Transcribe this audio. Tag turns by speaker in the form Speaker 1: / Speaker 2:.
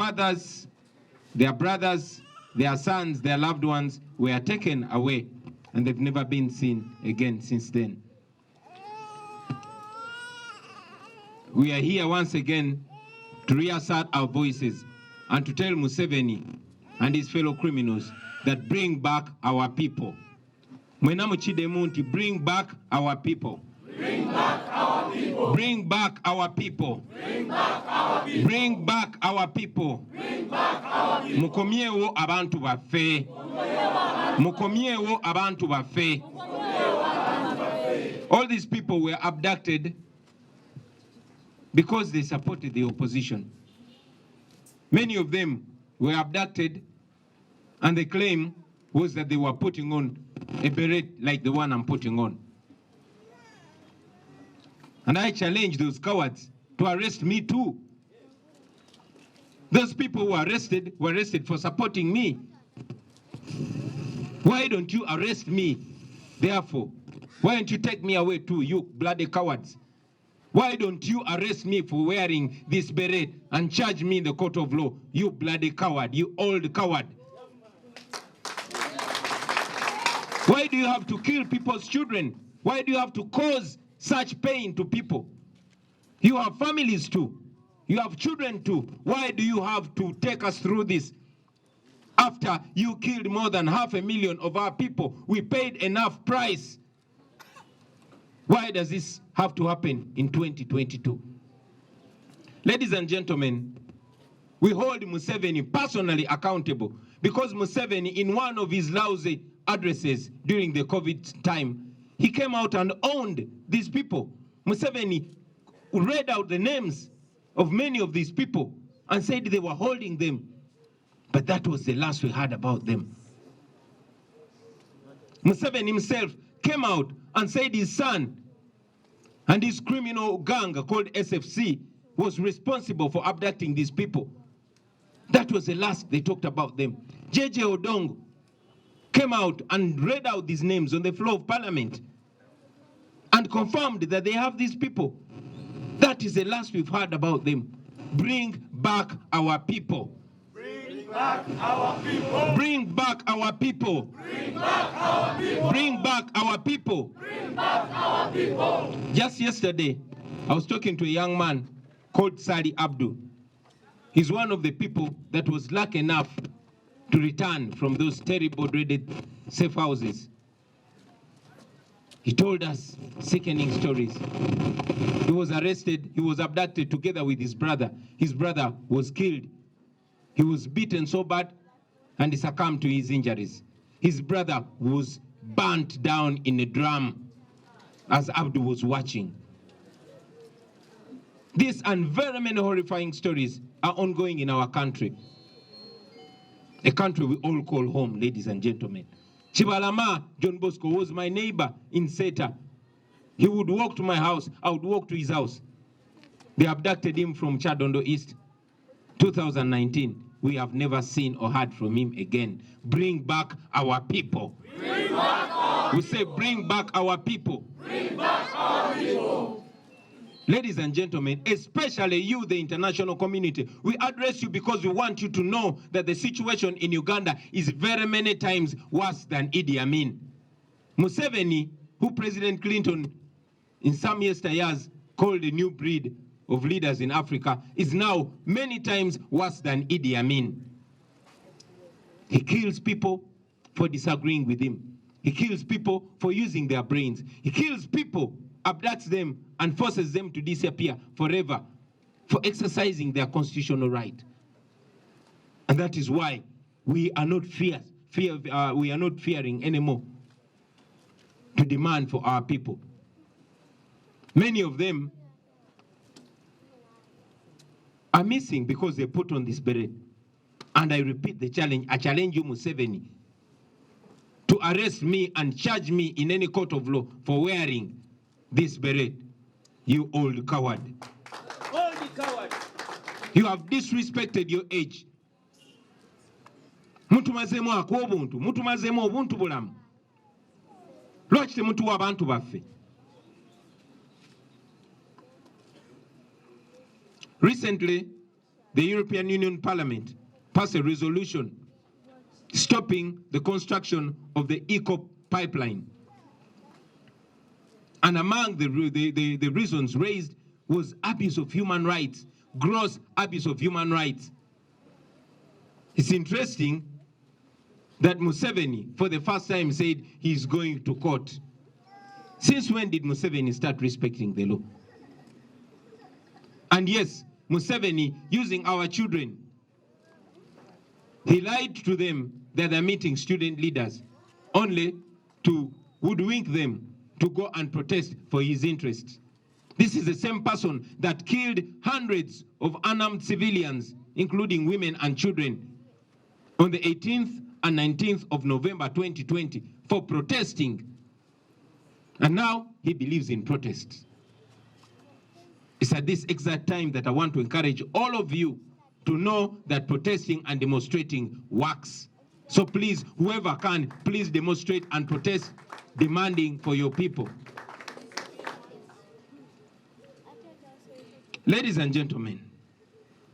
Speaker 1: fathers, their brothers, their sons, their loved ones were taken away, and they've never been seen again since then. We are here once again to reassert our voices and to tell Museveni and his fellow criminals that bring back our people. Mwena muchidemu nti bring back our people. Bring back our people. Bring back our people. Bring back our people. Bring back our people. Bring back our people. Mukomyewo abantu baffe. Mukomyewo abantu baffe. All these people were abducted because they supported the opposition. Many of them were abducted, and the claim was that they were putting on a beret like the one I'm putting on. And I challenge those cowards to arrest me too. Those people who were arrested for supporting me. Why don't you arrest me? Therefore, why don't you take me away too, you bloody cowards? Why don't you arrest me for wearing this beret and charge me in the court of law? You bloody coward, you old coward. Why do you have to kill people's children? Why do you have to cause such pain to people? You have families too. You have children too. Why do you have to take us through this? After you killed more than 500,000 of our people, we paid enough price. Why does this have to happen in 2022? Ladies and gentlemen, we hold Museveni personally accountable because Museveni, in one of his lousy addresses during the COVID time, he came out and owned these people. Museveni read out the names of many of these people and said they were holding them. But that was the last we heard about them. Museveni himself came out and said his son and his criminal gang called SFC was responsible for abducting these people. That was the last they talked about them. JJ Odongo came out and read out these names on the floor of parliament and confirmed that they have these people. That is the last we've heard about them. Bring back our people. Bring back our people. Bring back our people. Bring back our people. Bring back our people. Bring back our people. Just yesterday, I was talking to a young man called Sali Abdu. He's one of the people that was lucky enough to return from those terrible, dreaded safe houses. He told us sickening stories. He was arrested, he was abducted together with his brother. His brother was killed. He was beaten so bad and he succumbed to his injuries. His brother was burnt down in a drum as Abdu was watching. These and very many horrifying stories are ongoing in our country. A country we all call home, ladies and gentlemen. Chibalama John Bosco was my neighbor in Seta. He would walk to my house, I would walk to his house. They abducted him from Chadondo East. 2019, we have never seen or heard from him again. Bring back our people. Bring back our people. We say bring back our people. Bring back our people. Ladies and gentlemen, especially you, the international community, we address you because we want you to know that the situation in Uganda is very many times worse than Idi Amin. Museveni, who President Clinton in some yesteryears called a new breed of leaders in Africa, is now many times worse than Idi Amin. He kills people for disagreeing with him. He kills people for using their brains. He kills people, abducts them, and forces them to disappear forever for exercising their constitutional right. And that is why we are not we are not fearing anymore to demand for our people. Many of them are missing because they put on this beret. And I repeat the challenge. I challenge you, Museveni, to arrest me and charge me in any court of law for wearing this beret. You old coward. Old coward. You have disrespected your age. Muntu mazemu akuwa obuntu. Muntu mazemu obuntu bulamu. Lwaki temutuwa abantu baffe? Recently, the European Union Parliament passed a resolution stopping the construction of the ECO pipeline. And among the reasons raised was abuse of human rights, gross abuse of human rights. It's interesting that Museveni, for the first time, said he's going to court. Since when did Museveni start respecting the law? And yes, Museveni, using our children, he lied to them that they're meeting student leaders, only to hoodwink them to go and protest for his interests. This is the same person that killed hundreds of unarmed civilians, including women and children, on the 18th and 19th of November 2020 for protesting. And now he believes in protests. It's at this exact time that I want to encourage all of you to know that protesting and demonstrating works. So please, whoever can, please demonstrate and protest, demanding for your people. Ladies and gentlemen,